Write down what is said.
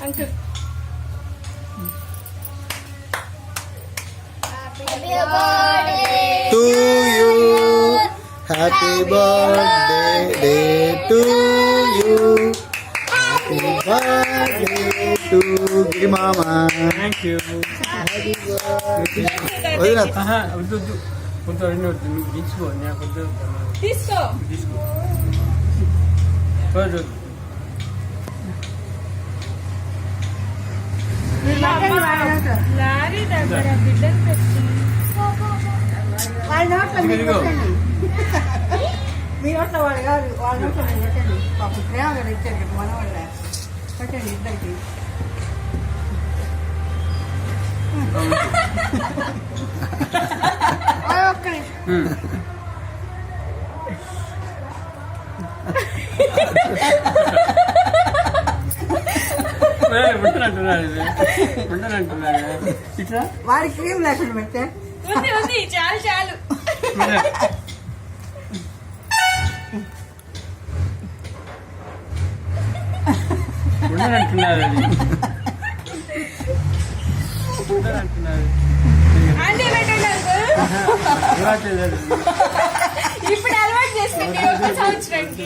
Uncle to you, happy birthday to you, happy birthday to Giri మామా. Thank you. వదిన వద్దు కొంచెం రెండు నువ్వు తీసుకో నాకు వద్దు తీసుకో తీసుకో రోజు లారీ దగ్గర బిడ్డలు పెట్టి వాళ్ళ నోట్లో మీరు పెట్టండి. మీ నోట్లో వాళ్ళు కాదు, వాళ్ళ నోట్లో మీరు పెట్టండి. పాపం ప్రేమ కదా ఇచ్చారు కదా మన వాళ్ళ. పెట్టండి ఇద్దరికి. ఒక్క నిమిషం. ఉంటున్నాడు ఇట్లా వాడి క్రీమ్ లేకుండా పెట్టే. ఉంది చాలు చాలు ఉండనంటున్నారు అది ఉండనంటున్నారు అంటే పెట్టండి అంకుల్. అలవాటు లేదు. ఇప్పుడు అలవాటు చేసిన సంవత్సరానికి